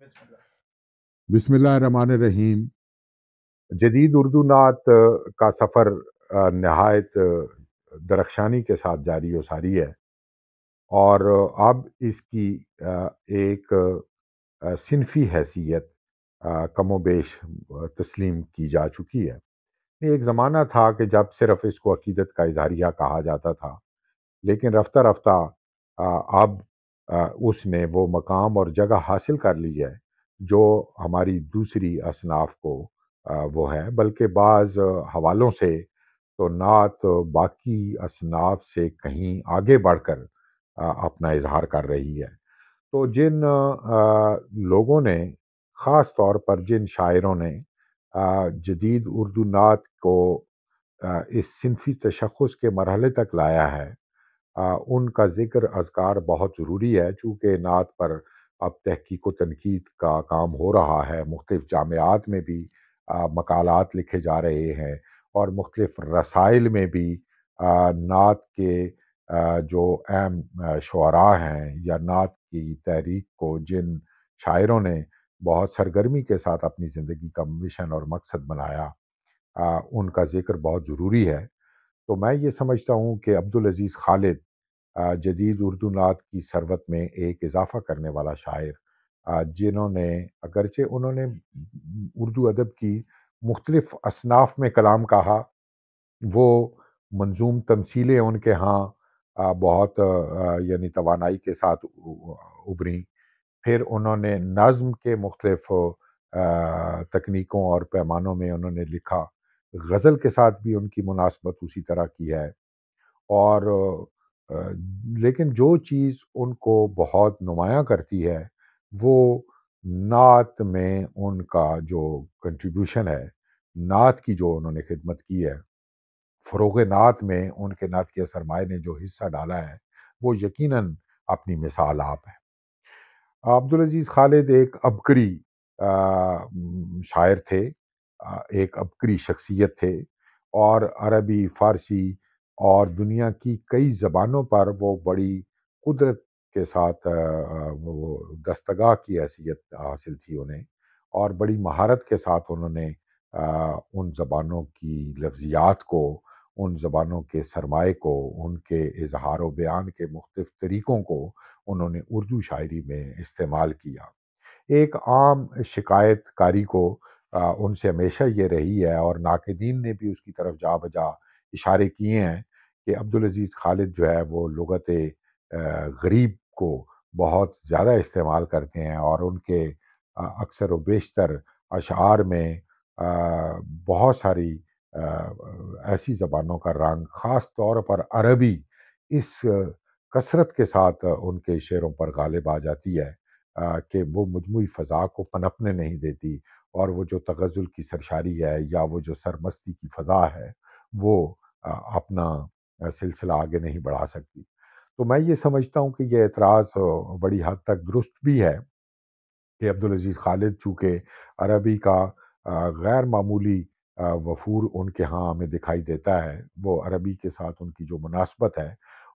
بسم اللہ الرحمن الرحیم۔ جدید اردو نعت کا سفر نہایت درخشانی کے ساتھ جاری و ساری ہے، اور اب اس کی ایک صنفی حیثیت کم و بیش تسلیم کی جا چکی ہے۔ یہ ایک زمانہ تھا کہ جب صرف اس کو عقیدت کا اظہاریہ کہا جاتا تھا، لیکن رفتہ رفتہ اب اس نے وہ مقام اور جگہ حاصل کر لی ہے جو ہماری دوسری اصناف کو وہ ہے، بلکہ بعض حوالوں سے تو نعت باقی اصناف سے کہیں آگے بڑھ کر اپنا اظہار کر رہی ہے۔ تو جن لوگوں نے، خاص طور پر جن شاعروں نے جدید اردو نعت کو اس صنفی تشخص کے مرحلے تک لایا ہے، ان کا ذکر اذکار بہت ضروری ہے، چونکہ نعت پر اب تحقیق و تنقید کا کام ہو رہا ہے۔ مختلف جامعات میں بھی مقالات لکھے جا رہے ہیں، اور مختلف رسائل میں بھی نعت کے جو اہم شعراء ہیں یا نعت کی تحریک کو جن شاعروں نے بہت سرگرمی کے ساتھ اپنی زندگی کا مشن اور مقصد بنایا، ان کا ذکر بہت ضروری ہے۔ تو میں یہ سمجھتا ہوں کہ عبدالعزیز خالد جدید اردو نعت کی ثروت میں ایک اضافہ کرنے والا شاعر، جنہوں نے، اگرچہ انہوں نے اردو ادب کی مختلف اصناف میں کلام کہا، وہ منظوم تمثیلیں ان کے ہاں بہت یعنی توانائی کے ساتھ ابھریں۔ پھر انہوں نے نظم کے مختلف تکنیکوں اور پیمانوں میں انہوں نے لکھا، غزل کے ساتھ بھی ان کی مناسبت اسی طرح کی ہے۔ اور لیکن جو چیز ان کو بہت نمایاں کرتی ہے، وہ نعت میں ان کا جو کنٹریبیوشن ہے، نعت کی جو انہوں نے خدمت کی ہے، فروغ نعت میں ان کے نعت کے سرمایہ نے جو حصہ ڈالا ہے، وہ یقیناً اپنی مثال آپ ہے۔ عبدالعزیز خالد ایک عبقری شاعر تھے، ایک عبقری شخصیت تھے، اور عربی، فارسی اور دنیا کی کئی زبانوں پر وہ بڑی قدرت کے ساتھ وہ دستگاہ کی حیثیت حاصل تھی انہیں، اور بڑی مہارت کے ساتھ انہوں نے ان زبانوں کی لفظیات کو، ان زبانوں کے سرمائے کو، ان کے اظہار و بیان کے مختلف طریقوں کو انہوں نے اردو شاعری میں استعمال کیا۔ ایک عام شکایت کاری کو ان سے ہمیشہ یہ رہی ہے، اور ناقدین نے بھی اس کی طرف جا بجا اشارے کیے ہیں، کہ عبدالعزیز خالد جو ہے وہ لغت غریب کو بہت زیادہ استعمال کرتے ہیں، اور ان کے اکثر و بیشتر اشعار میں بہت ساری ایسی زبانوں کا رنگ، خاص طور پر عربی، اس کثرت کے ساتھ ان کے شعروں پر غالب آ جاتی ہے کہ وہ مجموعی فضا کو پنپنے نہیں دیتی، اور وہ جو تغزل کی سرشاری ہے یا وہ جو سرمستی کی فضا ہے، وہ اپنا سلسلہ آگے نہیں بڑھا سکتی۔ تو میں یہ سمجھتا ہوں کہ یہ اعتراض بڑی حد تک درست بھی ہے، کہ عبدالعزیز خالد چونکہ عربی کا غیر معمولی وفور ان کے ہاں ہمیں دکھائی دیتا ہے، وہ عربی کے ساتھ ان کی جو مناسبت ہے،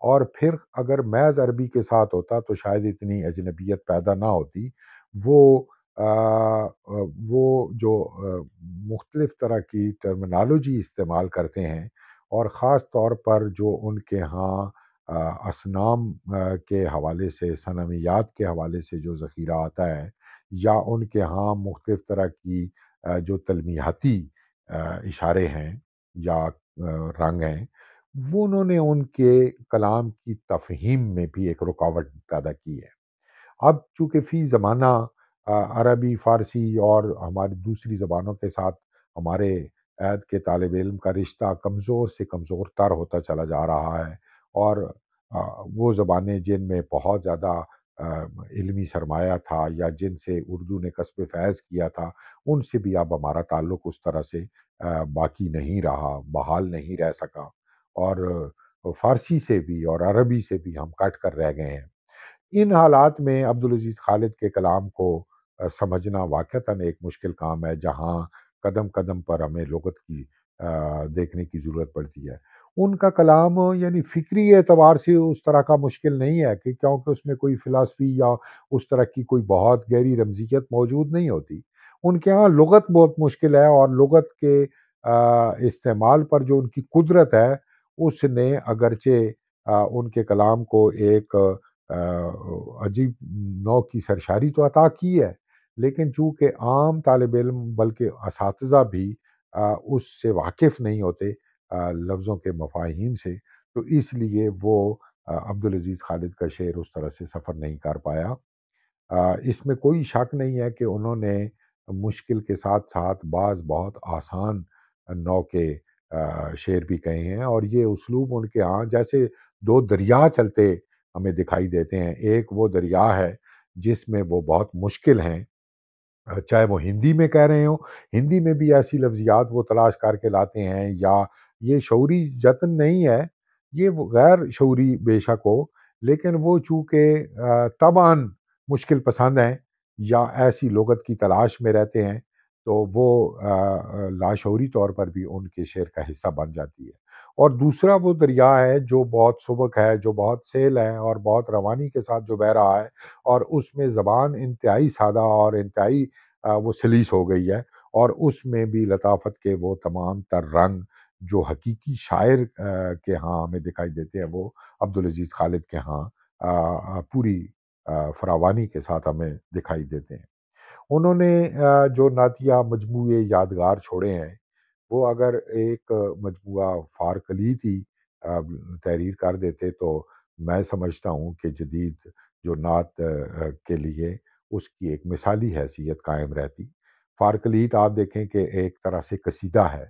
اور پھر اگر محض عربی کے ساتھ ہوتا تو شاید اتنی اجنبیت پیدا نہ ہوتی۔ وہ آ، وہ جو مختلف طرح کی ٹرمنالوجی استعمال کرتے ہیں، اور خاص طور پر جو ان کے ہاں اصنام کے حوالے سے، صنمیات کے حوالے سے جو ذخیرہ آتا ہے، یا ان کے ہاں مختلف طرح کی جو تلمیحاتی اشارے ہیں یا رنگ ہیں، وہ انہوں نے ان کے کلام کی تفہیم میں بھی ایک رکاوٹ پیدا کی ہے۔ اب چونکہ فی زمانہ عربی، فارسی اور ہماری دوسری زبانوں کے ساتھ ہمارے عہد کے طالب علم کا رشتہ کمزور سے کمزور تر ہوتا چلا جا رہا ہے، اور وہ زبانیں جن میں بہت زیادہ علمی سرمایہ تھا، یا جن سے اردو نے کسب فیض کیا تھا، ان سے بھی اب ہمارا تعلق اس طرح سے باقی نہیں رہا، بحال نہیں رہ سکا، اور فارسی سے بھی اور عربی سے بھی ہم کٹ کر رہ گئے ہیں۔ ان حالات میں عبدالعزیز خالد کے کلام کو سمجھنا واقعتاً ایک مشکل کام ہے، جہاں قدم قدم پر ہمیں لغت کی دیکھنے کی ضرورت پڑتی ہے۔ ان کا کلام یعنی فکری اعتبار سے اس طرح کا مشکل نہیں ہے کہ کیونکہ اس میں کوئی فلاسفی یا اس طرح کی کوئی بہت گہری رمزیت موجود نہیں ہوتی۔ ان کے ہاں لغت بہت مشکل ہے، اور لغت کے استعمال پر جو ان کی قدرت ہے، اس نے اگرچہ ان کے کلام کو ایک عجیب نوع کی سرشاری تو عطا کی ہے، لیکن چونکہ عام طالب علم بلکہ اساتذہ بھی اس سے واقف نہیں ہوتے لفظوں کے مفاہیم سے، تو اس لیے وہ عبدالعزیز خالد کا شعر اس طرح سے سفر نہیں کر پایا۔ اس میں کوئی شک نہیں ہے کہ انہوں نے مشکل کے ساتھ ساتھ بعض بہت آسان نوع کے شعر بھی کہے ہیں، اور یہ اسلوب ان کے ہاں جیسے دو دریا چلتے ہمیں دکھائی دیتے ہیں۔ ایک وہ دریا ہے جس میں وہ بہت مشکل ہیں، چاہے وہ ہندی میں کہہ رہے ہوں، ہندی میں بھی ایسی لفظیات وہ تلاش کر کے لاتے ہیں، یا یہ شعوری جتن نہیں ہے، یہ وہ غیر شعوری بے شک ہو، لیکن وہ چونکہ طبعاً مشکل پسند ہیں یا ایسی لغت کی تلاش میں رہتے ہیں، تو وہ لاشعوری طور پر بھی ان کے شعر کا حصہ بن جاتی ہے۔ اور دوسرا وہ دریا ہے جو بہت سبک ہے، جو بہت سیل ہے اور بہت روانی کے ساتھ جو بہہ رہا ہے، اور اس میں زبان انتہائی سادہ اور انتہائی وہ سلیس ہو گئی ہے، اور اس میں بھی لطافت کے وہ تمام تر رنگ جو حقیقی شاعر کے ہاں ہمیں دکھائی دیتے ہیں، وہ عبدالعزیز خالد کے ہاں پوری فراوانی کے ساتھ ہمیں دکھائی دیتے ہیں۔ انہوں نے جو نعتیہ مجموعے یادگار چھوڑے ہیں، وہ اگر ایک مجموعہ فارکلیت ہی تحریر کر دیتے، تو میں سمجھتا ہوں کہ جدید جو نعت کے لیے اس کی ایک مثالی حیثیت قائم رہتی۔ فارکلیت آپ دیکھیں کہ ایک طرح سے قصیدہ ہے،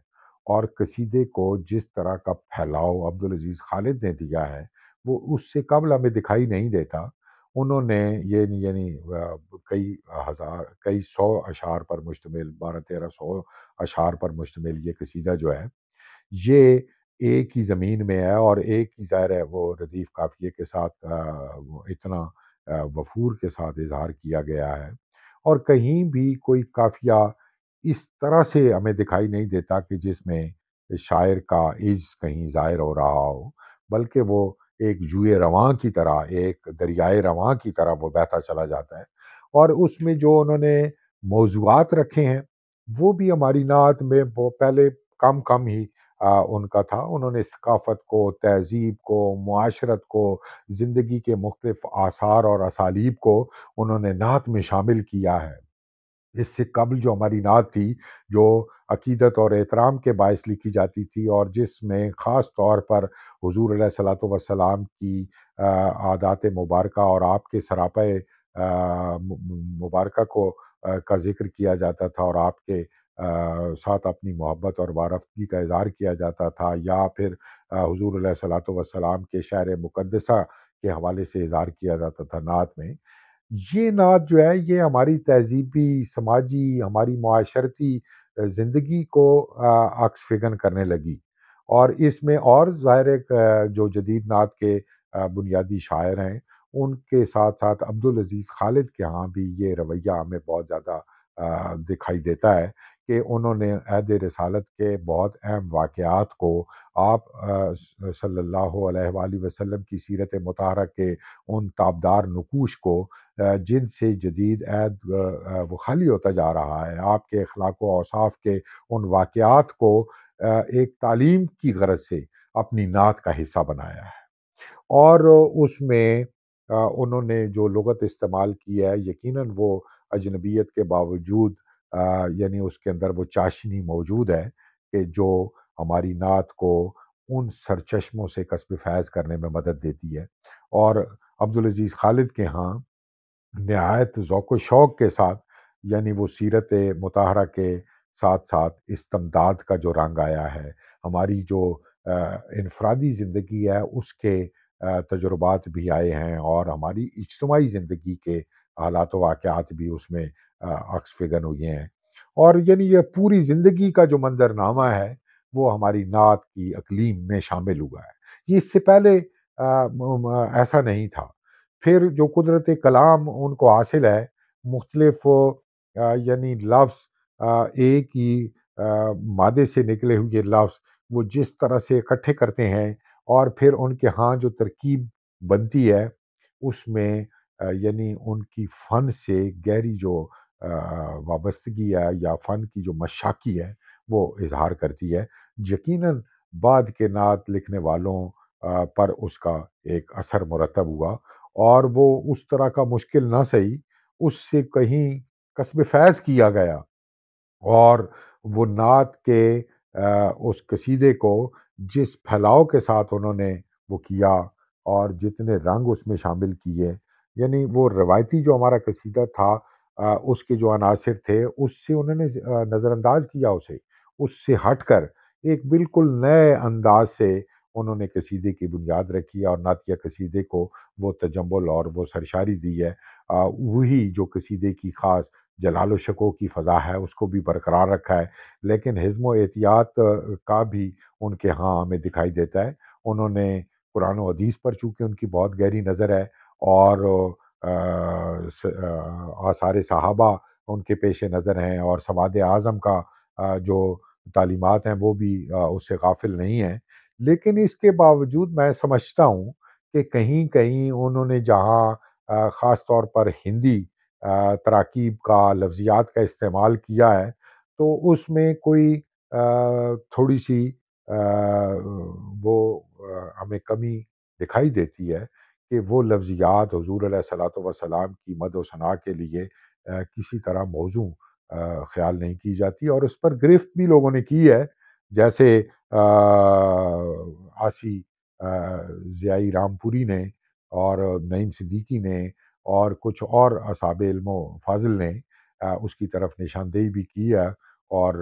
اور قصیدے کو جس طرح کا پھیلاؤ عبدالعزیز خالد نے دیا ہے، وہ اس سے قبل ہمیں دکھائی نہیں دیتا۔ انہوں نے یہ یعنی کئی ہزار کئی سو اشعار پر مشتمل 1200-1300 اشعار پر مشتمل یہ قصیدہ جو ہے، یہ ایک ہی زمین میں ہے، اور ایک ہی ظاہر ہے وہ ردیف قافیے کے ساتھ وہ اتنا وفور کے ساتھ اظہار کیا گیا ہے، اور کہیں بھی کوئی قافیہ اس طرح سے ہمیں دکھائی نہیں دیتا کہ جس میں شاعر کا عجز کہیں ظاہر ہو رہا ہو، بلکہ وہ ایک جوئے رواں کی طرح، ایک دریائے رواں کی طرح وہ بہتا چلا جاتا ہے۔ اور اس میں جو انہوں نے موضوعات رکھے ہیں، وہ بھی ہماری نعت میں وہ پہلے کم کم ہی ان کا تھا۔ انہوں نے ثقافت کو، تہذیب کو، معاشرت کو، زندگی کے مختلف آثار اور اسالیب کو انہوں نے نعت میں شامل کیا ہے۔ اس سے قبل جو ہماری نعت تھی، جو عقیدت اور احترام کے باعث لکھی جاتی تھی، اور جس میں خاص طور پر حضور علیہ الصلوۃ والسلام کی عادات مبارکہ اور آپ کے سراپے مبارکہ کو کا ذکر کیا جاتا تھا، اور آپ کے ساتھ اپنی محبت اور وارفتگی کا اظہار کیا جاتا تھا، یا پھر حضور علیہ الصلوۃ والسلام کے شہر مقدسہ کے حوالے سے اظہار کیا جاتا تھا نعت میں، یہ نعت جو ہے یہ ہماری تہذیبی، سماجی، ہماری معاشرتی زندگی کو عکس فگن کرنے لگی۔ اور اس میں اور ظاہر ہے کہ جو جدید نعت کے بنیادی شاعر ہیں، ان کے ساتھ ساتھ عبدالعزیز خالد کے ہاں بھی یہ رویہ ہمیں بہت زیادہ دکھائی دیتا ہے کہ انہوں نے عہد رسالت کے بہت اہم واقعات کو آپ صلی اللہ علیہ وآلہ وسلم کی سیرت مطہرہ کے ان تابدار نقوش کو جن سے جدید عہد وہ خالی ہوتا جا رہا ہے، آپ کے اخلاق و اوصاف کے ان واقعات کو ایک تعلیم کی غرض سے اپنی نعت کا حصہ بنایا ہے۔ اور اس میں انہوں نے جو لغت استعمال کی ہے، یقیناً وہ اجنبیت کے باوجود یعنی اس کے اندر وہ چاشنی موجود ہے کہ جو ہماری نعت کو ان سرچشموں سے کسب فیض کرنے میں مدد دیتی ہے۔ اور عبدالعزیز خالد کے ہاں نہایت ذوق و شوق کے ساتھ، یعنی وہ سیرت مطہرہ کے ساتھ ساتھ استمداد کا جو رنگ آیا ہے، ہماری جو انفرادی زندگی ہے اس کے تجربات بھی آئے ہیں، اور ہماری اجتماعی زندگی کے حالات و واقعات بھی اس میں عکس فگن ہوئے ہیں، اور یعنی یہ پوری زندگی کا جو منظرنامہ ہے وہ ہماری نعت کی اقلیم میں شامل ہوا ہے۔ یہ اس سے پہلے ایسا نہیں تھا۔ پھر جو قدرت کلام ان کو حاصل ہے، مختلف یعنی لفظ ایک ہی مادے سے نکلے ہوئے لفظ وہ جس طرح سے اکٹھے کرتے ہیں اور پھر ان کے ہاں جو ترکیب بنتی ہے اس میں یعنی ان کی فن سے گہری جو وابستگی ہے یا فن کی جو مشاقی ہے وہ اظہار کرتی ہے۔ یقیناً بعد کے نعت لکھنے والوں پر اس کا ایک اثر مرتب ہوا اور وہ اس طرح کا مشکل نہ سہی، اس سے کہیں کسب فیض کیا گیا اور وہ نعت کے اس قصیدے کو جس پھیلاؤ کے ساتھ انہوں نے وہ کیا اور جتنے رنگ اس میں شامل کیے، یعنی وہ روایتی جو ہمارا قصیدہ تھا اس کے جو عناصر تھے اس سے انہوں نے نظر انداز کیا اسے، اس سے ہٹ کر ایک بالکل نئے انداز سے انہوں نے قصیدے کی بنیاد رکھی اور نعتیہ قصیدے کو وہ تجمل اور وہ سرشاری دی ہے۔ وہی جو قصیدے کی خاص جلال و شکوہ کی فضا ہے اس کو بھی برقرار رکھا ہے، لیکن حزم و احتیاط کا بھی ان کے ہاں ہمیں دکھائی دیتا ہے۔ انہوں نے قرآن و حدیث پر چونکہ ان کی بہت گہری نظر ہے اور آثار صحابہ ان کے پیش نظر ہیں اور سواد اعظم کا جو تعلیمات ہیں وہ بھی اس سے غافل نہیں ہیں، لیکن اس کے باوجود میں سمجھتا ہوں کہ کہیں کہیں انہوں نے جہاں خاص طور پر ہندی تراکیب کا لفظیات کا استعمال کیا ہے تو اس میں کوئی تھوڑی سی وہ ہمیں کمی دکھائی دیتی ہے کہ وہ لفظیات حضور علیہ الصلوۃ والسلام کی مد و ثناء کے لیے کسی طرح موزوں خیال نہیں کی جاتی اور اس پر گرفت بھی لوگوں نے کی ہے، جیسے آسی ضیائی رام پوری نے اور نعیم صدیقی نے اور کچھ اور اصحاب علم و فاضل نے اس کی طرف نشاندہی بھی کی ہے اور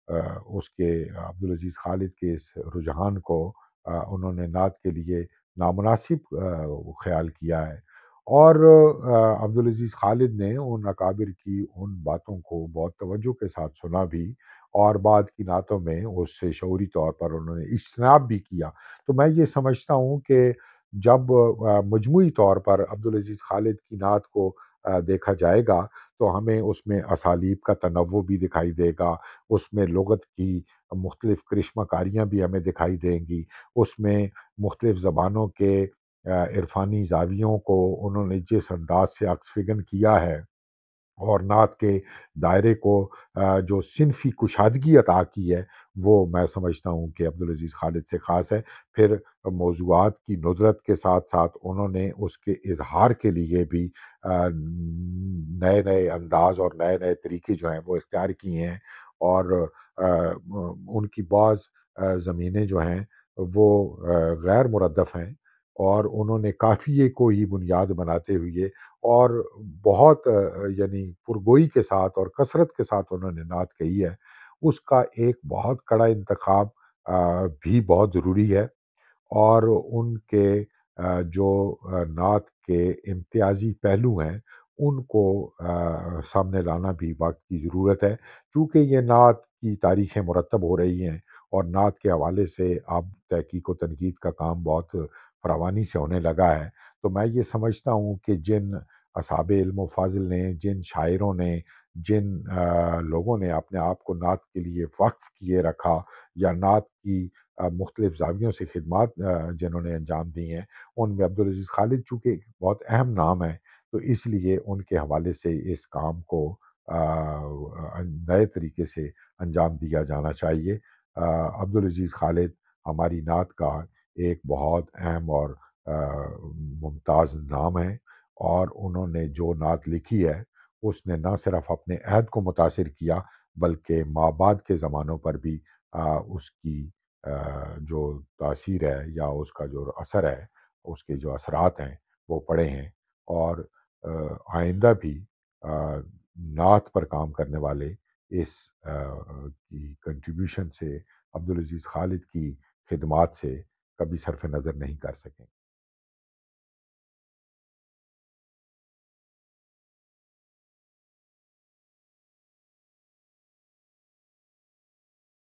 اس کے عبدالعزیز خالد کے اس رجحان کو انہوں نے نعت کے لیے نامناسب خیال کیا ہے اور عبدالعزیز خالد نے ان اکابر کی ان باتوں کو بہت توجہ کے ساتھ سنا بھی اور بعد کی نعتوں میں اس سے شعوری طور پر انہوں نے اجتناب بھی کیا۔ تو میں یہ سمجھتا ہوں کہ جب مجموعی طور پر عبدالعزیز خالد کی نعت کو دیکھا جائے گا تو ہمیں اس میں اسالیب کا تنوع بھی دکھائی دے گا، اس میں لغت کی مختلف کرشمہ کاریاں بھی ہمیں دکھائی دیں گی، اس میں مختلف زبانوں کے عرفانی زاویوں کو انہوں نے جس انداز سے عکس فگن کیا ہے اور نعت کے دائرے کو جو صنفی کشادگی عطا کی ہے وہ میں سمجھتا ہوں کہ عبدالعزیز خالد سے خاص ہے۔ پھر موضوعات کی ندرت کے ساتھ ساتھ انہوں نے اس کے اظہار کے لیے بھی نئے نئے انداز اور نئے نئے طریقے جو ہیں وہ اختیار کیے ہیں اور ان کی بعض زمینیں جو ہیں وہ غیر مردف ہیں اور انہوں نے قافیے کو ہی بنیاد بناتے ہوئے اور بہت یعنی پرگوئی کے ساتھ اور کثرت کے ساتھ انہوں نے نعت کہی ہے، اس کا ایک بہت کڑا انتخاب بھی بہت ضروری ہے اور ان کے جو نعت کے امتیازی پہلو ہیں ان کو سامنے لانا بھی وقت کی ضرورت ہے، چونکہ یہ نعت کی تاریخیں مرتب ہو رہی ہیں اور نعت کے حوالے سے اب تحقیق و تنقید کا کام بہت فراوانی سے ہونے لگا ہے۔ تو میں یہ سمجھتا ہوں کہ جن اصحاب علم و فاضل نے، جن شاعروں نے، جن لوگوں نے اپنے آپ کو نعت کے لیے وقف کیے رکھا یا نعت کی مختلف زاویوں سے خدمات جنہوں نے انجام دی ہیں، ان میں عبدالعزیز خالد چونکہ ایک بہت اہم نام ہے تو اس لیے ان کے حوالے سے اس کام کو نئے طریقے سے انجام دیا جانا چاہیے۔ عبدالعزیز خالد ہماری نعت کا ایک بہت اہم اور ممتاز نام ہے اور انہوں نے جو نعت لکھی ہے اس نے نہ صرف اپنے عہد کو متاثر کیا بلکہ مابعد کے زمانوں پر بھی اس کی جو تاثیر ہے یا اس کا جو اثر ہے، اس کے جو اثرات ہیں وہ پڑے ہیں اور آئندہ بھی آ، نعت پر کام کرنے والے اس کی کنٹریبیوشن سے عبدالعزیز خالد کی خدمات سے کبھی صرف نظر نہیں کر سکیں۔